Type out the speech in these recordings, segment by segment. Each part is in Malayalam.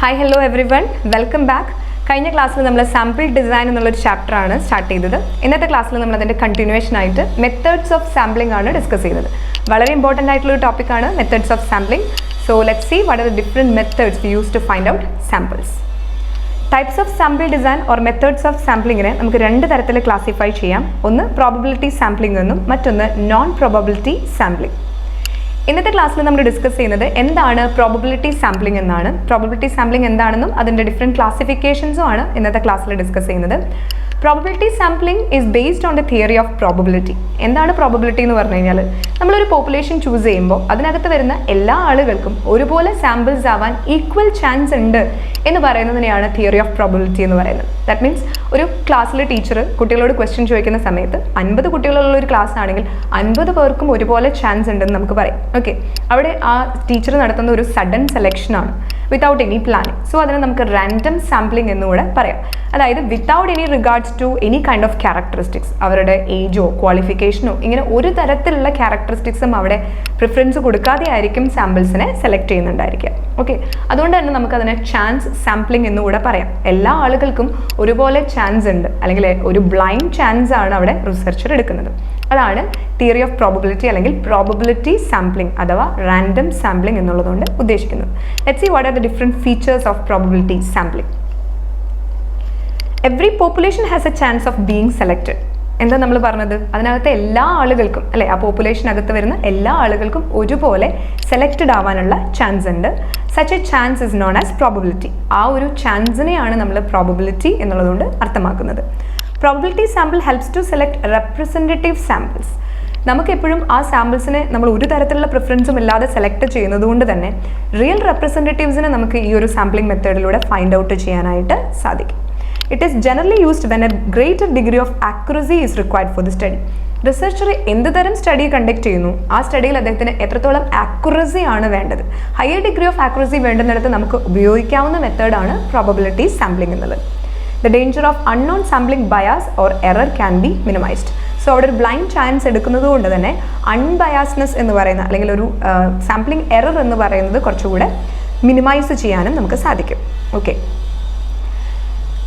Hi, hello everyone. Welcome back. കഴിഞ്ഞ ക്ലാസ്സിൽ നമ്മൾ സാമ്പിൾ ഡിസൈൻ എന്നുള്ളൊരു ചാപ്റ്ററാണ് സ്റ്റാർട്ട് ചെയ്തത്. ഇന്നത്തെ ക്ലാസ്സിൽ നമ്മൾ അതിൻ്റെ കണ്ടിന്യൂവേഷൻ ആയിട്ട് മെത്തേഡ്സ് ഓഫ് സാമ്പിളിംഗ് ആണ് ഡിസ്കസ് ചെയ്യുന്നത്. വളരെ ഇമ്പോർട്ടൻ്റ് ആയിട്ടുള്ളൊരു ടോപ്പിക്കാണ് methods of sampling. So let's see what are the different methods we use to find out samples. Types of sample design or methods of സാമ്പിളിങ്ങിനെ നമുക്ക് രണ്ട് തരത്തിൽ ക്ലാസിഫൈ ചെയ്യാം. ഒന്ന് പ്രോബബിലിറ്റി സാമ്പിളിംഗ് എന്നും മറ്റൊന്ന് നോൺ പ്രോബബിലിറ്റി സാമ്പിളിംഗ്. ഇന്നത്തെ ക്ലാസ്സിൽ നമ്മൾ ഡിസ്കസ് ചെയ്യുന്നത് എന്താണ് പ്രോബബിലിറ്റി സാമ്പിളിംഗ് എന്നാണ്. പ്രോബബിലിറ്റി സാമ്പിളിംഗ് എന്താണെന്നും അതിൻ്റെ ഡിഫറെൻറ്റ് ക്ലാസിഫിക്കേഷൻസും ആണ് ഇന്നത്തെ ക്ലാസ്സിൽ ഡിസ്കസ് ചെയ്യുന്നത്. Probability sampling is based on the theory of probability. എന്താണ് പ്രോബബിലിറ്റി എന്ന് പറഞ്ഞു കഴിഞ്ഞാൽ നമ്മളൊരു പോപ്പുലേഷൻ ചൂസ് ചെയ്യുമ്പോൾ അതിനകത്ത് വരുന്ന എല്ലാ ആളുകൾക്കും ഒരുപോലെ സാമ്പിൾസ് ആവാൻ ഈക്വൽ ചാൻസ് ഉണ്ട് എന്ന് പറയുന്നതിനെയാണ് തിയറി ഓഫ് പ്രോബബിലിറ്റി എന്ന് പറയുന്നത്. ദാറ്റ് മീൻസ് ഒരു ക്ലാസ്സിലെ ടീച്ചർ കുട്ടികളോട് ക്വസ്റ്റ്യൻ ചോദിക്കുന്ന സമയത്ത് 50 കുട്ടികളുള്ള ഒരു ക്ലാസ് ആണെങ്കിൽ 50 പേർക്കും ഒരുപോലെ ചാൻസ് ഉണ്ടെന്ന് നമുക്ക് പറയാം. ഓക്കെ, അവിടെ ആ ടീച്ചർ നടത്തുന്ന ഒരു സഡൻ സെലക്ഷനാണ് വിത്തൗട്ട് എനി പ്ലാനിങ്. സോ അതിനെ നമുക്ക് റാൻഡം സാമ്പിളിംഗ് എന്നുകൂടെ പറയാം. അതായത് without any regards to any kind of characteristics, അവരുടെ ഏജോ ക്വാളിഫിക്കേഷനോ ഇങ്ങനെ ഒരു തരത്തിലുള്ള ക്യാരക്ടറിസ്റ്റിക്സും അവിടെ പ്രിഫറൻസ് കൊടുക്കാതെ ആയിരിക്കും സാമ്പിൾസിനെ സെലക്ട് ചെയ്യുന്നുണ്ടായിരിക്കുക. ഓക്കെ, അതുകൊണ്ട് തന്നെ നമുക്കതിനെ ചാൻസ് സാമ്പിളിംഗ് എന്നുകൂടെ പറയാം. എല്ലാ ആളുകൾക്കും ഒരുപോലെ ചാൻസ് ഉണ്ട്, അല്ലെങ്കിൽ ഒരു ബ്ലൈൻഡ് ചാൻസ് ആണ് അവിടെ റിസർച്ചർ എടുക്കുന്നത്. അതാണ് തിയറി ഓഫ് പ്രോബബിലിറ്റി അല്ലെങ്കിൽ പ്രോബബിലിറ്റി സാമ്പിളിംഗ് അഥവാ റാൻഡം സാമ്പിളിംഗ് എന്നുള്ളതുകൊണ്ട് ഉദ്ദേശിക്കുന്നത്. Let's see what are the different features of probability sampling. Every population has a chance of being selected. എന്താ നമ്മൾ പറഞ്ഞത്? അതിനകത്തെ എല്ലാ ആളുകൾക്കും അല്ലെ, ആ പോപ്പുലേഷനകത്ത് വരുന്ന എല്ലാ ആളുകൾക്കും ഒരുപോലെ സെലക്റ്റഡ് ആവാനുള്ള ചാൻസ് ഉണ്ട്. Such a chance is known as probability. ആ ഒരു ചാൻസിനെയാണ് നമ്മൾ പ്രോബബിലിറ്റി എന്നുള്ളതുകൊണ്ട് അർത്ഥമാക്കുന്നത്. Probability sample helps to select representative samples. നമുക്കെപ്പോഴും ആ സാമ്പിൾസിനെ നമ്മൾ ഒരു തരത്തിലുള്ള പ്രിഫറൻസും ഇല്ലാതെ സെലക്ട് ചെയ്യുന്നത് കൊണ്ട് തന്നെ റിയൽ റെപ്രസെൻറ്റേറ്റീവ്സിനെ നമുക്ക് ഈ ഒരു സാമ്പിളിംഗ് മെത്തേഡിലൂടെ ഫൈൻഡ് ഔട്ട് ചെയ്യാനായിട്ട് സാധിക്കും. It is generally used when a greater degree of accuracy is required for the study. Researcher എന്ത് തരം സ്റ്റഡി കണ്ടക്ട് ചെയ്യുന്നു, ആ സ്റ്റഡിയിൽ അദ്ദേഹത്തിന് എത്രത്തോളം ആക്യുറസി ആണ് വേണ്ടത്, ഹയർ ഡിഗ്രി ഓഫ് ആക്യുറസി വേണ്ടുന്നിടത്ത് നമുക്ക് ഉപയോഗിക്കാവുന്ന മെത്തേഡാണ് പ്രോബബിലിറ്റി സാമ്പിളിംഗ് എന്നുള്ളത്. The danger of unknown sampling bias or error can be minimised. So അവിടെ ഒരു ബ്ലൈൻഡ് ചാൻസ് എടുക്കുന്നത് കൊണ്ട് തന്നെ അൺബയാസ്നെസ് എന്ന് പറയുന്ന അല്ലെങ്കിൽ ഒരു സാമ്പിളിംഗ് എറർ എന്ന് പറയുന്നത് കുറച്ചുകൂടെ മിനിമൈസ് ചെയ്യാനും നമുക്ക് സാധിക്കും. Okay,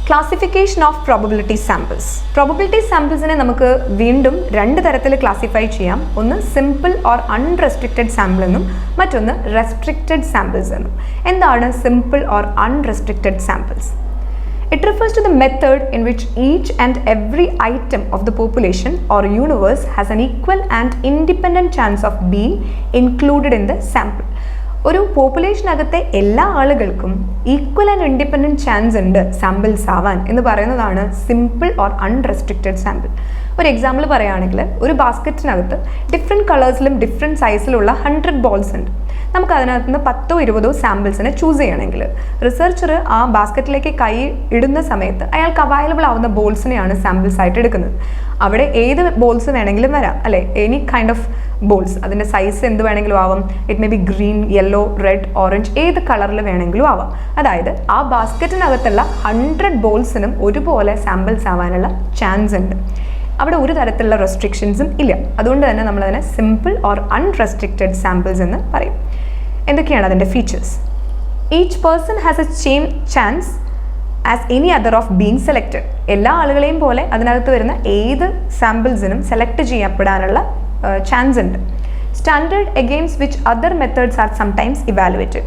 classification of probability samples. Probability സാമ്പിൾസിനെ നമുക്ക് വീണ്ടും രണ്ട് തരത്തിൽ ക്ലാസിഫൈ ചെയ്യാം. ഒന്ന് സിമ്പിൾ ഓർ അൺറെസ്ട്രിക്റ്റഡ് സാമ്പിൾ എന്നും മറ്റൊന്ന് റെസ്ട്രിക്റ്റഡ് സാമ്പിൾസ് എന്നും. എന്താണ് simple or unrestricted samples? It refers to the method in which each and every item of the population or universe has an equal and independent chance of being included in the sample. ഒരു പോപ്പുലേഷനകത്തെ എല്ലാ ആളുകൾക്കും ഈക്വൽ ആൻഡ് ഇൻഡിപെൻഡൻറ്റ് ചാൻസ് ഉണ്ട് സാമ്പിൾസ് ആവാൻ എന്ന് പറയുന്നതാണ് സിമ്പിൾ ഓർ അൺറെസ്ട്രിക്റ്റഡ് സാമ്പിൾ. ഒരു എക്സാമ്പിൾ പറയുകയാണെങ്കിൽ ഒരു ബാസ്ക്കറ്റിനകത്ത് ഡിഫറെൻറ്റ് കളേഴ്സിലും ഡിഫറെൻറ്റ് സൈസിലുള്ള 100 ബോൾസ് ഉണ്ട്. നമുക്ക് അതിനകത്ത് നിന്ന് 10-20 സാമ്പിൾസിനെ ചൂസ് ചെയ്യണമെങ്കിൽ റിസർച്ചർ ആ ബാസ്ക്കറ്റിലേക്ക് കൈ ഇടുന്ന സമയത്ത് അയാൾക്ക് അവൈലബിൾ ആവുന്ന ബോൾസിനെയാണ് സാമ്പിൾസ് ആയിട്ട് എടുക്കുന്നത്. അവിടെ ഏത് ബോൾസ് വേണമെങ്കിലും വരാം അല്ലേ, എനി കൈൻഡ് ഓഫ് ബോൾസ്. അതിൻ്റെ സൈസ് എന്ത് വേണമെങ്കിലും ആവാം. It may be green, yellow, red, orange, ഏത് കളറിൽ വേണമെങ്കിലും ആവാം. അതായത് ആ ബാസ്ക്കറ്റിനകത്തുള്ള 100 ബോൾസിനും ഒരുപോലെ സാമ്പിൾസ് ആവാനുള്ള ചാൻസ് ഉണ്ട്. അവിടെ ഒരു തരത്തിലുള്ള റെസ്ട്രിക്ഷൻസും ഇല്ല. അതുകൊണ്ട് തന്നെ നമ്മളതിനെ സിമ്പിൾ ഓർ അൺറെസ്ട്രിക്റ്റഡ് സാമ്പിൾസ് എന്ന് പറയും. എന്തൊക്കെയാണ് അതിൻ്റെ features? Each person has A same chance as any other of being selected. എല്ലാ ആളുകളെയും പോലെ അതിനകത്ത് വരുന്ന ഏത് സാമ്പിൾസിനും സെലക്ട് ചെയ്യപ്പെടാനുള്ള ചാൻസ് ഉണ്ട്. Standard against which other methods R sometimes evaluated.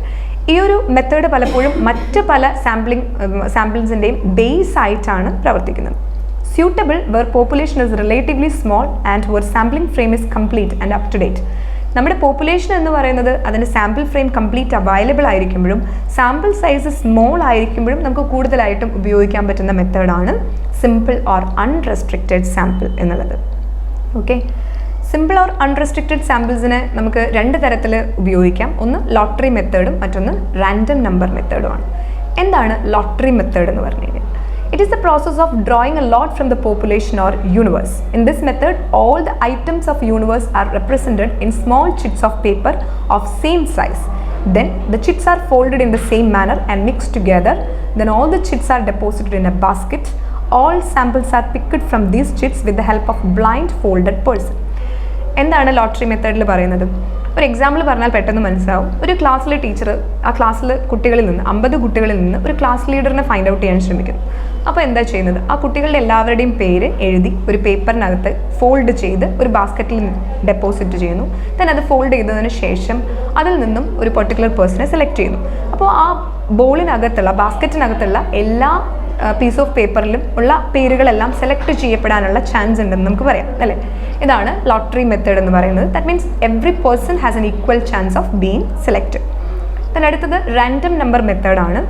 ഈ ഒരു മെത്തേഡ് പലപ്പോഴും മറ്റ് പല സാമ്പിൾസിൻ്റെയും ബേസ് ആയിട്ടാണ് പ്രവർത്തിക്കുന്നത്. Suitable where population is relatively small and where sampling frame is complete and up to date. നമ്മുടെ പോപ്പുലേഷൻ എന്ന് പറയുന്നത് അതിൻ്റെ സാമ്പിൾ ഫ്രെയിം കംപ്ലീറ്റ് അവൈലബിൾ ആയിരിക്കുമ്പോഴും സാമ്പിൾ സൈസ് സ്മോൾ ആയിരിക്കുമ്പോഴും നമുക്ക് കൂടുതലായിട്ടും ഉപയോഗിക്കാൻ പറ്റുന്ന മെത്തേഡാണ് സിമ്പിൾ ഓർ അൺറെസ്ട്രിക്റ്റഡ് സാമ്പിൾ എന്നുള്ളത്. ഓക്കെ, സിമ്പിൾ ഓർ അൺറെസ്ട്രിക്റ്റഡ് സാമ്പിൾസിനെ നമുക്ക് രണ്ട് തരത്തിൽ ഉപയോഗിക്കാം. ഒന്ന് ലോട്ടറി മെത്തേഡും മറ്റൊന്ന് റാൻഡം നമ്പർ മെത്തേഡുമാണ്. എന്താണ് ലോട്ടറി മെത്തേഡ് എന്ന് പറഞ്ഞു കഴിഞ്ഞാൽ? It is the process of drawing a lot from the population or universe. In this method, all the items of universe are represented in small chits of paper of same size. Then the chits are folded in the same manner and mixed together. Then all the chits are deposited in a basket. All samples are picked from these chits with the help of blind folded person. എന്താണ് ലോട്ടറി മെത്തേഡിൽ പറയുന്നത്? ഒരു എക്സാമ്പിൾ പറഞ്ഞാൽ പെട്ടെന്ന് മനസ്സിലാവും. ഒരു ക്ലാസ്സിലെ ടീച്ചർ ആ ക്ലാസ്സിൽ കുട്ടികളിൽ നിന്ന് 50 കുട്ടികളിൽ നിന്ന് ഒരു ക്ലാസ് ലീഡറിനെ ഫൈൻഡ് ഔട്ട് ചെയ്യാൻ ശ്രമിക്കുന്നു. അപ്പോൾ എന്താ ചെയ്യുന്നത്? ആ കുട്ടികളുടെ എല്ലാവരുടെയും പേര് എഴുതി ഒരു പേപ്പറിനകത്ത് ഫോൾഡ് ചെയ്ത് ഒരു ബാസ്ക്കറ്റിൽ ഡെപ്പോസിറ്റ് ചെയ്യുന്നു. ദെൻ അത് ഫോൾഡ് ചെയ്തതിന് ശേഷം അതിൽ നിന്നും ഒരു പെർട്ടിക്കുലർ പേഴ്സണെ സെലക്ട് ചെയ്യുന്നു. അപ്പോൾ ആ ബോളിനകത്തുള്ള ബാസ്ക്കറ്റിനകത്തുള്ള എല്ലാ പീസ് ഓഫ് പേപ്പറിലും ഉള്ള പേരുകളെല്ലാം സെലക്ട് ചെയ്യപ്പെടാനുള്ള ചാൻസ് ഉണ്ടെന്ന് നമുക്ക് പറയാം അല്ലേ? ഇതാണ് ലോട്ടറി മെത്തേഡ് എന്ന് പറയുന്നത്. That means every person has N equal chance of being selected. then അടുത്തത് റാൻഡം നമ്പർ മെത്തേഡാണ്.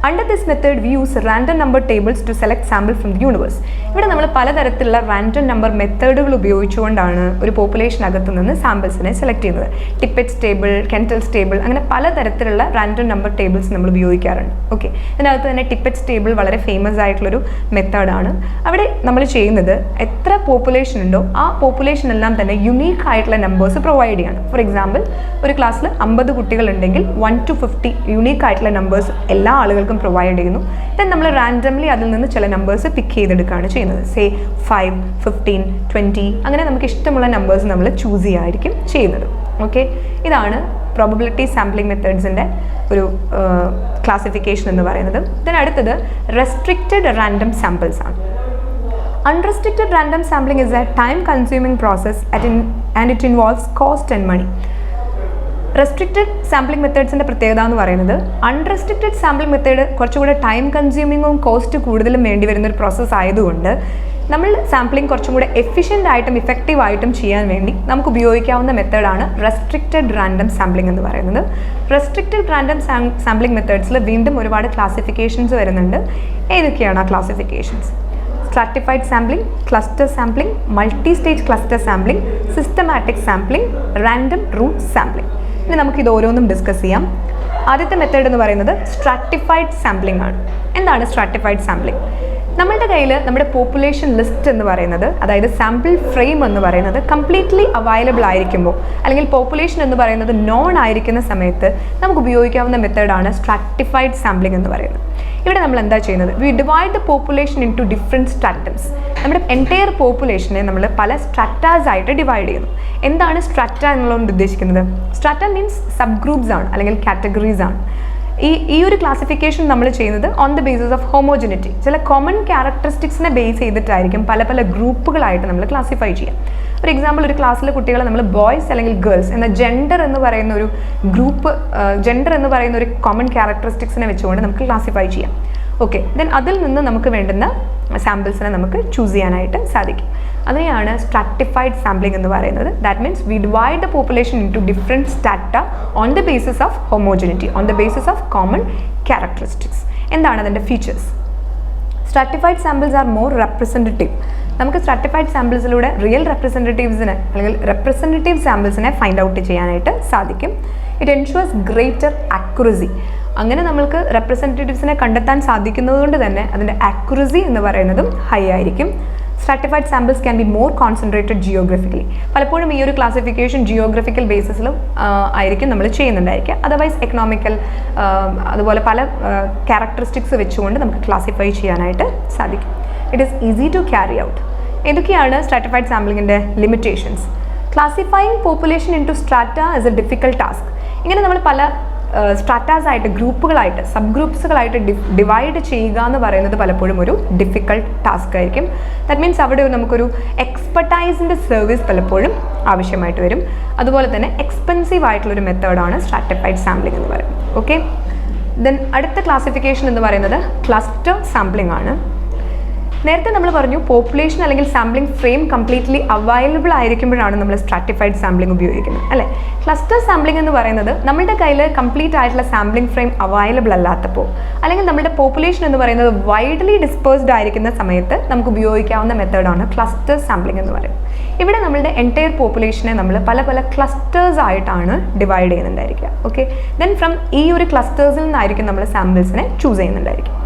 Under this method, we use random number tables to select sample from the universe. ഇവിടെ നമ്മൾ പലതരത്തിലുള്ള റാൻഡം നമ്പർ മെത്തേഡുകൾ ഉപയോഗിച്ചുകൊണ്ടാണ് ഒരു പോപ്പുലേഷൻ അകത്തു നിന്ന് സാമ്പിൾസിനെ സെലക്ട് ചെയ്യുന്നത്. ടിപ്പെറ്റ്സ് ടേബിൾ, കെൻറ്റൽസ് ടേബിൾ, അങ്ങനെ പലതരത്തിലുള്ള റാൻഡം നമ്പർ ടേബിൾസ് നമ്മൾ ഉപയോഗിക്കാറുണ്ട്. ഓക്കെ, ഇതിനകത്ത് തന്നെ ടിപ്പെറ്റ്സ് ടേബിൾ വളരെ ഫേമസ് ആയിട്ടുള്ളൊരു മെത്തേഡാണ്. അവിടെ നമ്മൾ ചെയ്യുന്നത് എത്ര പോപ്പുലേഷൻ ഉണ്ടോ ആ പോപ്പുലേഷനെല്ലാം തന്നെ യുണീക്ക് ആയിട്ടുള്ള നമ്പേഴ്സ് പ്രൊവൈഡ് ചെയ്യണം. ഫോർ എക്സാമ്പിൾ, ഒരു ക്ലാസ്സിൽ 50 കുട്ടികളുണ്ടെങ്കിൽ 1 to 50 യുണീക്ക് ആയിട്ടുള്ള നമ്പേഴ്സ് എല്ലാ ആളുകൾക്കും പ്രൊവൈഡ് ചെയ്യുന്നു. ദെൻ നമ്മൾ റാൻഡംലി അതിൽ നിന്ന് ചില നമ്പേഴ്സ് പിക്ക് ചെയ്തെടുക്കുകയാണ് ചെയ്യുന്നത്. സേ 5, 15, 20 അങ്ങനെ നമുക്ക് ഇഷ്ടമുള്ള നമ്പേഴ്സ് നമ്മൾ ചൂസ് ചെയ്യായിരിക്കും ചെയ്യുന്നത്. ഓക്കെ, ഇതാണ് പ്രോബബിലിറ്റി സാമ്പിളിംഗ് മെത്തേഡ്സിൻ്റെ ഒരു ക്ലാസിഫിക്കേഷൻ എന്ന് പറയുന്നത്. ദെൻ അടുത്തത് റെസ്ട്രിക്റ്റഡ് റാൻഡം സാമ്പിൾസ് ആണ്. Unrestricted random sampling is a time-consuming process and it involves cost and money. Restricted sampling മെത്തേഡ്സിൻ്റെ പ്രത്യേകത എന്ന് പറയുന്നത് അൺറെസ്ട്രിക്റ്റഡ് സാമ്പിളിംഗ് മെത്തേഡ് കുറച്ചുകൂടെ ടൈം കൺസ്യൂമിങ്ങും കോസ്റ്റ് കൂടുതലും വേണ്ടി വരുന്നൊരു പ്രോസസ്സ് ആയതുകൊണ്ട് നമ്മൾ സാമ്പിളിംഗ് കുറച്ചും കൂടെ എഫിഷ്യൻ്റ് ആയിട്ടും ഇഫക്റ്റീവ് ആയിട്ടും ചെയ്യാൻ വേണ്ടി നമുക്ക് ഉപയോഗിക്കാവുന്ന മെത്തേഡാണ് റെസ്ട്രിക്റ്റഡ് റാൻഡം സാമ്പിളിംഗ് എന്ന് പറയുന്നത്. റെസ്ട്രിക്റ്റഡ് റാൻഡം സാമ്പിളിംഗ് മെത്തേഡ്സിൽ വീണ്ടും ഒരുപാട് ക്ലാസിഫിക്കേഷൻസ് വരുന്നുണ്ട്. ഏതൊക്കെയാണ് ആ classifications? Stratified sampling, cluster sampling, multi stage cluster sampling, systematic sampling, random route sampling. ഇനി നമുക്കിത് ഓരോന്നും ഡിസ്കസ് ചെയ്യാം. ആദ്യത്തെ മെത്തേഡ് എന്ന് പറയുന്നത് സ്ട്രാറ്റിഫൈഡ് സാമ്പിളിംഗ് ആണ്. എന്താണ് സ്ട്രാറ്റിഫൈഡ് സാമ്പിളിംഗ്? നമ്മളുടെ കയ്യിൽ നമ്മുടെ പോപ്പുലേഷൻ ലിസ്റ്റ് എന്ന് പറയുന്നത്, അതായത് സാമ്പിൾ ഫ്രെയിം എന്ന് പറയുന്നത് കംപ്ലീറ്റ്ലി അവൈലബിൾ ആയിരിക്കുമ്പോൾ, അല്ലെങ്കിൽ പോപ്പുലേഷൻ എന്ന് പറയുന്നത് നോൺ ആയിരിക്കുന്ന സമയത്ത് നമുക്ക് ഉപയോഗിക്കാവുന്ന മെത്തേഡാണ് സ്ട്രാറ്റിഫൈഡ് സാമ്പിളിംഗ് എന്ന് പറയുന്നത്. ഇവിടെ നമ്മൾ എന്താ ചെയ്യുന്നത്? We divide the population into different stratums. നമ്മുടെ എൻറ്റയർ പോപ്പുലേഷനെ നമ്മൾ പല സ്ട്രാറ്റാസ് ആയിട്ട് ഡിവൈഡ് ചെയ്യുന്നു. എന്താണ് സ്ട്രാറ്റ എന്നുള്ളതുകൊണ്ട് ഉദ്ദേശിക്കുന്നത്? സ്ട്രാറ്റ മീൻസ് സബ് ഗ്രൂപ്പ്സ് ആണ്, അല്ലെങ്കിൽ കാറ്റഗറീസ് ആണ്. ഈ ഒരു ക്ലാസിഫിക്കേഷൻ നമ്മൾ ചെയ്യുന്നത് on the basis of homogeneity. ചില കോമൺ ക്യാരക്ടറിസ്റ്റിക്സിനെ ബേസ് ചെയ്തിട്ടായിരിക്കും പല പല ഗ്രൂപ്പുകളായിട്ട് നമ്മൾ ക്ലാസിഫൈ ചെയ്യാം. ഫോർ എക്സാമ്പിൾ, ഒരു ക്ലാസ്സിലെ കുട്ടികളെ നമ്മൾ ബോയ്സ് അല്ലെങ്കിൽ ഗേൾസ് എന്ന ജെൻഡർ എന്ന് പറയുന്ന ഒരു ഗ്രൂപ്പ്, ജെൻഡർ എന്ന് പറയുന്ന ഒരു കോമൺ ക്യാരക്ടറിസ്റ്റിക്സിനെ വെച്ചുകൊണ്ട് നമുക്ക് ക്ലാസിഫൈ ചെയ്യാം. ഓക്കെ, ദെൻ അതിൽ നിന്ന് നമുക്ക് വേണ്ടുന്ന സാമ്പിൾസിനെ നമുക്ക് ചൂസ് ചെയ്യാനായിട്ട് സാധിക്കും. അതിനെയാണ് സ്ട്രാറ്റിഫൈഡ് സാമ്പിളിംഗ് എന്ന് പറയുന്നത്. That means we divide the population into different strata on the basis of homogeneity, on the basis of common characteristics. എന്താണ് അതിൻ്റെ features? Stratified samples are more representative. നമുക്ക് സ്ട്രാറ്റിഫൈഡ് സാമ്പിൾസിലൂടെ റിയൽ റെപ്രസെൻറ്റേറ്റീവ്സിനെ അല്ലെങ്കിൽ റെപ്രസെൻറ്റേറ്റീവ് സാമ്പിൾസിനെ ഫൈൻഡ് ഔട്ട് ചെയ്യാനായിട്ട് സാധിക്കും. It ensures greater accuracy. അങ്ങനെ നമ്മൾക്ക് റെപ്രസെൻറ്റേറ്റീവ്സിനെ കണ്ടെത്താൻ സാധിക്കുന്നതുകൊണ്ട് തന്നെ അതിൻ്റെ ആക്യുറസി എന്ന് പറയുന്നതും ഹൈ ആയിരിക്കും. Stratified samples can be more concentrated geographically. പലപ്പോഴും ഈ ഒരു ക്ലാസിഫിക്കേഷൻ ജിയോഗ്രഫിക്കൽ ബേസിസിലും ആയിരിക്കും നമ്മൾ ചെയ്യുന്നുണ്ടായിരിക്കുക. അതർവൈസ് എക്കണോമിക്കൽ, അതുപോലെ പല ക്യാരക്ടറിസ്റ്റിക്സ് വെച്ചുകൊണ്ട് നമുക്ക് ക്ലാസിഫൈ ചെയ്യാനായിട്ട് സാധിക്കും. It is easy to carry out. ഏതൊക്കെയാണ് സ്ട്രാറ്റിഫൈഡ് സാമ്പിളിങ്ങിൻ്റെ limitations? Classifying population into strata is a difficult task. ഇങ്ങനെ നമ്മൾ പല സ്ട്രാറ്റാസ് ആയിട്ട്, ഗ്രൂപ്പുകളായിട്ട്, സബ് ഗ്രൂപ്പ്സുകളായിട്ട് ഡിവൈഡ് ചെയ്യുക എന്ന് പറയുന്നത് പലപ്പോഴും ഒരു ഡിഫിക്കൽട്ട് ടാസ്ക് ആയിരിക്കും. ദാറ്റ് മീൻസ് അവിടെ നമുക്കൊരു എക്സ്പെർട്ടൈസിൻ്റെ സർവീസ് പലപ്പോഴും ആവശ്യമായിട്ട് വരും. അതുപോലെ തന്നെ എക്സ്പെൻസീവ് ആയിട്ടുള്ളൊരു മെത്തേഡാണ് സ്ട്രാറ്റിഫൈഡ് സാമ്പിളിംഗ് എന്ന് പറയുന്നത്. ഓക്കെ, ദെൻ അടുത്ത ക്ലാസിഫിക്കേഷൻ എന്ന് പറയുന്നത് ക്ലസ്റ്റർ സാമ്പിളിംഗ് ആണ്. നേരത്തെ നമ്മൾ പറഞ്ഞു പോപ്പുലേഷൻ അല്ലെങ്കിൽ സാമ്പിളിംഗ് ഫ്രെയിം കംപ്ലീറ്റ്ലി അവൈലബിൾ ആയിരിക്കുമ്പോഴാണ് നമ്മൾ സ്ട്രാറ്റിഫൈഡ് സാമ്പിളിംഗ് ഉപയോഗിക്കുന്നത് അല്ലേ. ക്ലസ്റ്റർ സാമ്പിളിംഗ് എന്ന് പറയുന്നത് നമ്മുടെ കയ്യിൽ കംപ്ലീറ്റ് ആയിട്ടുള്ള സാമ്പിളിംഗ് ഫ്രെയിം അവൈലബിൾ അല്ലാത്തപ്പോൾ, അല്ലെങ്കിൽ നമ്മുടെ പോപ്പുലേഷൻ എന്ന് പറയുന്നത് വൈഡ്ലി ഡിസ്പേഴ്സ്ഡ് ആയിരിക്കുന്ന സമയത്ത് നമുക്ക് ഉപയോഗിക്കാവുന്ന മെത്തേഡാണ് ക്ലസ്റ്റർ സാമ്പിളിംഗ് എന്ന് പറയുന്നത്. ഇവിടെ നമ്മളുടെ എൻറ്റയർ പോപ്പുലേഷനെ നമ്മൾ പല പല ക്ലസ്റ്റേഴ്സ് ആയിട്ടാണ് ഡിവൈഡ് ചെയ്യുന്നുണ്ടായിരിക്കുക. ഓക്കെ, ദെൻ ഫ്രം ഈ ഒരു ക്ലസ്റ്റേഴ്സിൽ നിന്നായിരിക്കും നമ്മൾ സാമ്പിൾസിനെ choose ചെയ്യുന്നുണ്ടായിരിക്കും.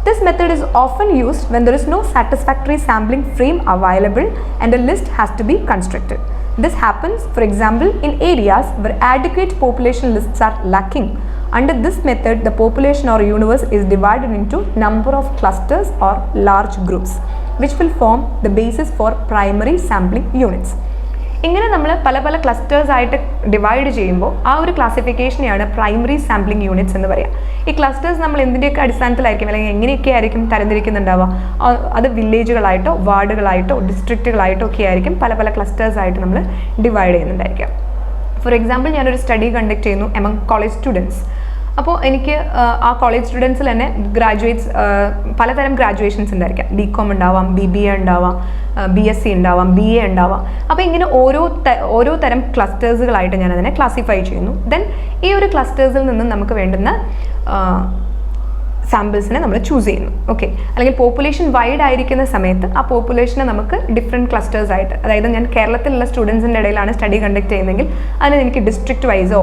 This method is often used when there is no satisfactory sampling frame available and a list has to be constructed. This happens, for example, in areas where adequate population lists are lacking. Under this method, the population or universe is divided into number of clusters or large groups, which will form the basis for primary sampling units. ഇങ്ങനെ നമ്മൾ പല പല ക്ലസ്റ്റേഴ്സ് ആയിട്ട് ഡിവൈഡ് ചെയ്യുമ്പോൾ ആ ഒരു ക്ലാസിഫിക്കേഷനെയാണ് പ്രൈമറി സാമ്പിളിംഗ് യൂണിറ്റ്സ് എന്ന് പറയുക. ഈ ക്ലസ്റ്റേഴ്സ് നമ്മൾ എന്തിൻ്റെയൊക്കെ അടിസ്ഥാനത്തിലായിരിക്കും അല്ലെങ്കിൽ എങ്ങനെയൊക്കെ ആയിരിക്കും തരംതിരിക്കുന്നുണ്ടാവുക? അത് വില്ലേജുകളായിട്ടോ വാർഡുകളായിട്ടോ ഡിസ്ട്രിക്റ്റുകളായിട്ടോ ഒക്കെ ആയിരിക്കും പല പല ക്ലസ്റ്റേഴ്സ് ആയിട്ട് നമ്മൾ ഡിവൈഡ് ചെയ്യുന്നുണ്ടായിരിക്കുക. ഫോർ എക്സാമ്പിൾ, ഞാനൊരു സ്റ്റഡി കണ്ടക്ട് ചെയ്യുന്നു എമംഗ് കോളേജ് സ്റ്റുഡൻസ്. അപ്പോൾ എനിക്ക് ആ കോളേജ് സ്റ്റുഡൻസിൽ തന്നെ ഗ്രാജുവേറ്റ്സ് പലതരം ഗ്രാജുവേഷൻസ് ഉണ്ടായിരിക്കാം. BCom ഉണ്ടാവാം, BBA ഉണ്ടാവാം, BSc ഉണ്ടാവാം, BA ഉണ്ടാവാം. അപ്പോൾ ഇങ്ങനെ ഓരോ തരം ക്ലസ്റ്റേഴ്സുകളായിട്ട് ഞാൻ അതിനെ ക്ലാസിഫൈ ചെയ്യുന്നു. ദെൻ ഈ ഒരു ക്ലസ്റ്റേഴ്സിൽ നിന്നും നമുക്ക് വേണ്ടുന്ന സാമ്പിൾസിനെ നമ്മൾ ചൂസ് ചെയ്യുന്നു. ഓക്കെ, അല്ലെങ്കിൽ പോപ്പുലേഷൻ വൈഡ് ആയിരിക്കുന്ന സമയത്ത് ആ പോപ്പുലേഷനെ നമുക്ക് ഡിഫറെൻറ്റ് ക്ലസ്റ്റേഴ്സ് ആയിട്ട്, അതായത് ഞാൻ കേരളത്തിലുള്ള സ്റ്റുഡൻസിൻ്റെ ഇടയിലാണ് സ്റ്റഡി കണ്ടക്ട് ചെയ്യുന്നതെങ്കിൽ അതിന് എനിക്ക് ഡിസ്ട്രിക്റ്റ് വൈസോ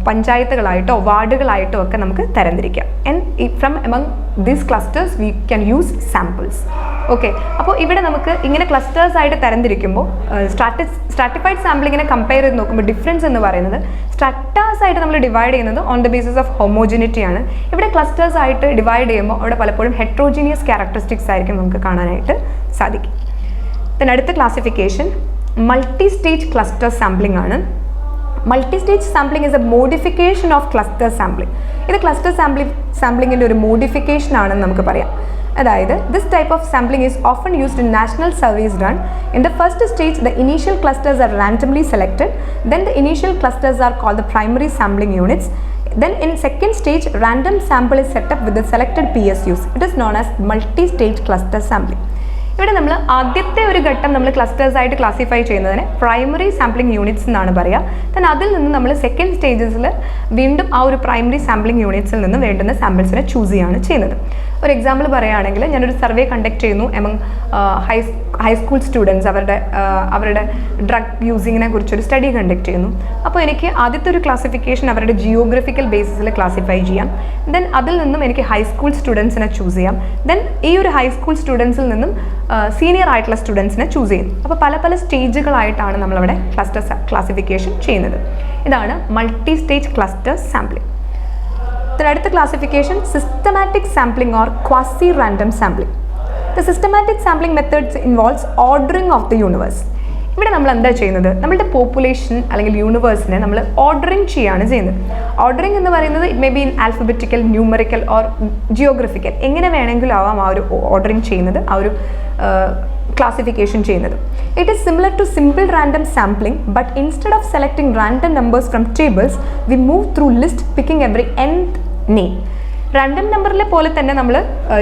പഞ്ചായത്തുകളായിട്ടോ വാർഡുകളായിട്ടോ ഒക്കെ നമുക്ക് തരംതിരിക്കാം. And from among these clusters we can use samples. Okay, അപ്പോൾ ഇവിടെ നമുക്ക് ഇങ്ങനെ ക്ലസ്റ്റേഴ്സ് ആയിട്ട് തരംതിരിക്കുമ്പോൾ സ്ട്രാറ്റിഫൈഡ് സാമ്പിളിങ്ങിനെ കമ്പയർ ചെയ്ത് നോക്കുമ്പോൾ ഡിഫറൻസ് എന്ന് പറയുന്നത് സ്ട്രാറ്റാസ് ആയിട്ട് നമ്മൾ ഡിവൈഡ് ചെയ്യുന്നത് on the basis of homogeneity ആണ്. ഇവിടെ ക്ലസ്റ്റേഴ്സ് ആയിട്ട് ഡിവൈഡ് ചെയ്യുമ്പോൾ അവിടെ പലപ്പോഴും ഹെട്രോജീനിയസ് ക്യാരക്ടറിസ്റ്റിക്സ് ആയിരിക്കും നമുക്ക് കാണാനായിട്ട് സാധിക്കും. പിന്നെ അടുത്ത classification multi stage cluster sampling ആണ്. Multi stage sampling is a modification of cluster sampling. ഇത് ക്ലസ്റ്റർ സാമ്പിളിങ്ങിൻ്റെ ഒരു മോഡിഫിക്കേഷൻ ആണെന്ന് നമുക്ക് പറയാം. അതായത് this type of sampling is often used in national surveys run. In the first stage, the initial clusters are randomly selected. Then the initial clusters are called the primary sampling units. Then in second stage, random sample is set up with the selected PSUs. It is known as multi-stage cluster sampling. ഇവിടെ നമ്മൾ ആദ്യത്തെ ഒരു ഘട്ടം നമ്മൾ ക്ലസ്റ്റേഴ്സ് ആയിട്ട് ക്ലാസിഫൈ ചെയ്യുന്നതിന് പ്രൈമറി സാമ്പിളിംഗ് യൂണിറ്റ്സ് എന്നാണ് പറയുക. then അതിൽ നിന്ന് നമ്മൾ സെക്കൻഡ് സ്റ്റേജസിൽ വീണ്ടും ആ ഒരു പ്രൈമറി സാമ്പിളിംഗ് യൂണിറ്റ്സിൽ നിന്ന് വേണ്ടുന്ന സാമ്പിൾസിനെ ചൂസ് ചെയ്യുകയാണ് ചെയ്യുന്നത്. ഒരു എക്സാമ്പിൾ പറയുകയാണെങ്കിൽ ഞാനൊരു സർവേ കണ്ടക്ട് ചെയ്യുന്നു എമംഗ് ഹൈസ്കൂൾ സ്റ്റുഡൻസ്, അവരുടെ ഡ്രഗ് യൂസിങ്ങിനെ കുറിച്ചൊരു സ്റ്റഡി കണ്ടക്ട് ചെയ്യുന്നു. അപ്പോൾ എനിക്ക് ആദ്യത്തെ ഒരു ക്ലാസിഫിക്കേഷൻ അവരുടെ ജിയോഗ്രഫിക്കൽ ബേസിസിൽ ക്ലാസിഫൈ ചെയ്യാം. ദെൻ അതിൽ നിന്നും എനിക്ക് ഹൈസ്കൂൾ സ്റ്റുഡൻസിനെ ചൂസ് ചെയ്യാം. ദെൻ ഈ ഒരു ഹൈസ്കൂൾ സ്റ്റുഡൻസിൽ നിന്നും സീനിയർ ആയിട്ടുള്ള സ്റ്റുഡൻസിനെ ചൂസ് ചെയ്യുന്നു. അപ്പോൾ പല പല സ്റ്റേജുകളായിട്ടാണ് നമ്മളവിടെ ക്ലസ്റ്റർ ക്ലാസിഫിക്കേഷൻ ചെയ്യുന്നത്. ഇതാണ് മൾട്ടി സ്റ്റേജ് ക്ലസ്റ്റർ സാമ്പിളിംഗ്. അടുത്ത classification systematic sampling or quasi random sampling. The systematic sampling methods involves ordering of the universe. ഇവിടെ നമ്മൾ എന്താ ചെയ്യുന്നത്? നമ്മളുടെ പോപ്പുലേഷൻ അല്ലെങ്കിൽ യൂണിവേഴ്സിനെ നമ്മൾ ഓർഡറിങ് ചെയ്യുകയാണ് ചെയ്യുന്നത്. ഓർഡറിങ് എന്ന് പറയുന്നത് it may be in alphabetical, numerical or geographical, എങ്ങനെ വേണമെങ്കിലും ആവാം ആ ഒരു ഓർഡറിങ് ചെയ്യുന്നത്, ആ ഒരു classification ചെയ്യുന്നത്. It is similar to simple random sampling, but instead of selecting random numbers from tables, we move through list picking every nth name. Random നമ്പറിലെ പോലെ തന്നെ നമ്മൾ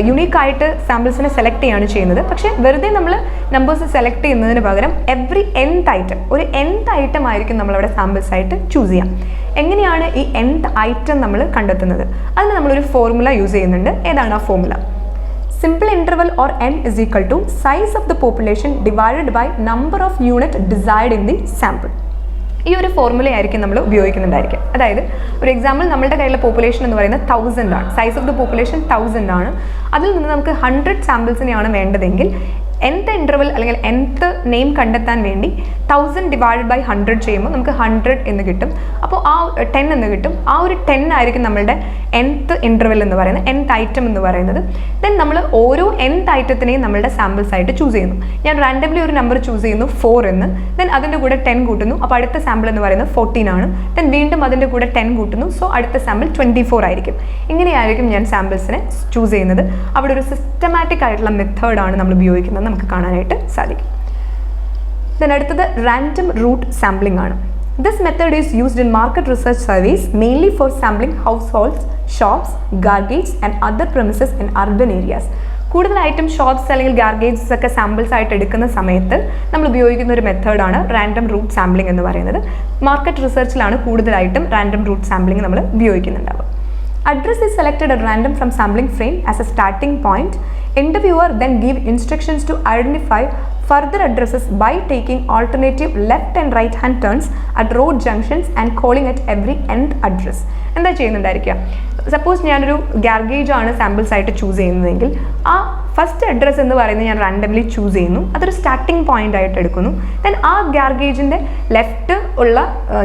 യുണീക്കായിട്ട് സാമ്പിൾസിനെ സെലക്ട് ചെയ്യാണ് ചെയ്യുന്നത്. പക്ഷേ വെറുതെ നമ്മൾ നമ്പേഴ്സ് സെലക്ട് ചെയ്യുന്നതിന് പകരം എവറി nth ഐറ്റം, ഒരു nth ഐറ്റം ആയിരിക്കും നമ്മളവിടെ സാമ്പിൾസ് ആയിട്ട് ചൂസ് ചെയ്യാം. എങ്ങനെയാണ് ഈ nth ഐറ്റം നമ്മൾ കണ്ടെത്തുന്നത്? അതിന് നമ്മളൊരു ഫോർമുല യൂസ് ചെയ്യുന്നുണ്ട്. ഏതാണ് ആ formula? Simple interval or n is equal to size of the population divided by number of unit desired in the sample. ഈ ഒരു ഫോർമുല ആയിരിക്കും നമ്മൾ ഉപയോഗിക്കുന്നുണ്ടായിരിക്കും. അതായത് ഒരു എക്സാമ്പിൾ, നമ്മളുടെ കയ്യിലെ പോപ്പുലേഷൻ എന്ന് പറയുന്നത് 1000 ആണ്. സൈസ് ഓഫ് ദ പോപ്പുലേഷൻ 1000 ആണ്. അതിൽ നിന്ന് നമുക്ക് 100 സാമ്പിൾസിനെയാണ് വേണ്ടതെങ്കിൽ nth ഇൻ്റർവൽ അല്ലെങ്കിൽ nth നെയിം കണ്ടെത്താൻ വേണ്ടി 1000 ഡിവൈഡഡ് ബൈ 100 ചെയ്യുമ്പോൾ നമുക്ക് 100 എന്ന് കിട്ടും. അപ്പോൾ ആ 10 എന്ന് കിട്ടും. ആ ഒരു 10 ആയിരിക്കും നമ്മളുടെ nth ഇൻ്റർവൽ എന്ന് പറയുന്നത്, nth ഐറ്റം എന്ന് പറയുന്നത്. ദെൻ നമ്മൾ ഓരോ nth ഐറ്റത്തിനെയും നമ്മളുടെ സാമ്പിൾസ് ആയിട്ട് ചൂസ് ചെയ്യുന്നു. ഞാൻ റാൻഡംലി ഒരു നമ്പർ ചൂസ് ചെയ്യുന്നു 4 എന്ന്. ദെൻ അതിൻ്റെ കൂടെ 10 കൂട്ടുന്നു. അപ്പോൾ അടുത്ത സാമ്പിൾ എന്ന് പറയുന്നത് 14 ആണ്. ദെൻ വീണ്ടും അതിൻ്റെ കൂടെ 10 കൂട്ടുന്നു. സോ അടുത്ത സാമ്പിൾ 24 ആയിരിക്കും. ഇങ്ങനെയായിരിക്കും ഞാൻ സാമ്പിൾസിനെ ചൂസ് ചെയ്യുന്നത്. അവിടെ ഒരു സിസ്റ്റമാറ്റിക് ആയിട്ടുള്ള മെത്തേഡാണ് നമ്മൾ ഉപയോഗിക്കുന്നത്, നമുക്ക് കാണാനായിട്ട് സാധിക്കും. Then അടുത്തത് റാൻഡം റൂട്ട് സാമ്പിളിംഗ് ആണ്. This method is used in market research surveys mainly for sampling households, shops, gargages and other premises in urban areas. കൂടുതലായിട്ടും ഷോപ്സ് അല്ലെങ്കിൽ ഗാർഗേജസ് ഒക്കെ സാമ്പിൾസ് ആയിട്ട് എടുക്കുന്ന സമയത്ത് നമ്മൾ ഉപയോഗിക്കുന്ന ഒരു മെത്തേഡാണ് റാൻഡം റൂട്ട് സാമ്പിളിംഗ് എന്ന് പറയുന്നത്. മാർക്കറ്റ് റിസർച്ചിലാണ് കൂടുതലായിട്ടും റാൻഡം റൂട്ട് സാമ്പിളിംഗ് നമ്മൾ ഉപയോഗിക്കുന്നുണ്ടാവുക. Address is selected at random from sampling frame as a starting point. Interviewer then give instructions to identify further addresses by taking alternative left and right hand turns at road junctions and calling at every nth address. എന്താ ചെയ്യുന്നുണ്ടായിരിക്കുക? സപ്പോസ് ഞാനൊരു ഗാർഗേജ് ആണ് സാമ്പിൾസ് ആയിട്ട് ചൂസ് ചെയ്യുന്നതെങ്കിൽ ആ ഫസ്റ്റ് അഡ്രസ്സ് എന്ന് പറയുന്നത് ഞാൻ റാൻഡംലി ചൂസ് ചെയ്യുന്നു. അതൊരു സ്റ്റാർട്ടിംഗ് പോയിന്റ് ആയിട്ട് എടുക്കുന്നു. ദെൻ ആ ഗാർഗേജിൻ്റെ ലെഫ്റ്റ് ഉള്ള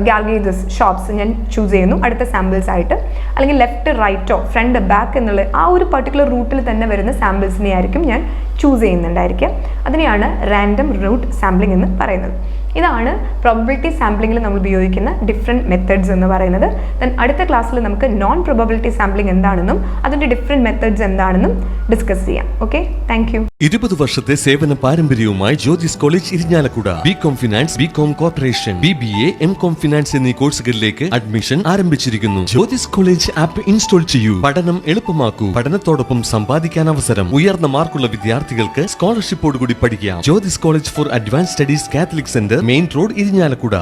ഗാർഗേജസ് ഷോപ്സ് ഞാൻ ചൂസ് ചെയ്യുന്നു അടുത്ത സാമ്പിൾസ് ആയിട്ട്. അല്ലെങ്കിൽ ലെഫ്റ്റ് റൈറ്റോ ഫ്രണ്ട് ബാക്ക് എന്നുള്ള ആ ഒരു പർട്ടിക്കുലർ റൂട്ടിൽ തന്നെ വരുന്ന സാമ്പിൾസിനെ ആയിരിക്കും ഞാൻ ചൂസ് ചെയ്യുന്നുണ്ടായിരിക്കുക. അതിനെയാണ് റാൻഡം റൂട്ട് സാമ്പിളിംഗ് എന്ന് പറയുന്നത്. ഇതാണ് പ്രോബബിലിറ്റി സാമ്പിളിങ്ങിൽ നമ്മൾ ഉപയോഗിക്കുന്ന ഡിഫറെൻറ്റ് മെത്തേഡ്സ് എന്ന് പറയുന്നത്. ദെൻ അടുത്ത ക്ലാസ്സിൽ നമുക്ക് നോൺ പ്രോബബിലിറ്റി സാമ്പിളിംഗ് എന്താണെന്നും അതിൻ്റെ ഡിഫറെൻറ്റ് മെത്തേഡ്സ് എന്താണെന്നും ഡിസ്കസ് ചെയ്യാം. Okay, thank you. 20 വർഷത്തെ സേവന പാരമ്പര്യവുമായി Jyothis college Irinjalakuda. BCom finance, BCom corporation, BBA, MCOM finance എന്നീ കോഴ്സുകളിലേക്ക് അഡ്മിഷൻ ആരംഭിച്ചിരിക്കുന്നു. ജ്യോതിസ് കോളേജ് ആപ്പ് ഇൻസ്റ്റാൾ ചെയ്യൂ. പഠനം എളുപ്പമാക്കൂ. പഠനത്തോടൊപ്പം സമ്പാദിക്കാൻ അവസരം. ഉയർന്ന മാർക്കുള്ള വിദ്യാർത്ഥികൾക്ക് സ്കോളർഷിപ്പോടുകൂടി പഠിക്കാം. Jyothis college four advance studies, Catholic centre, main road, Irinjalakuda.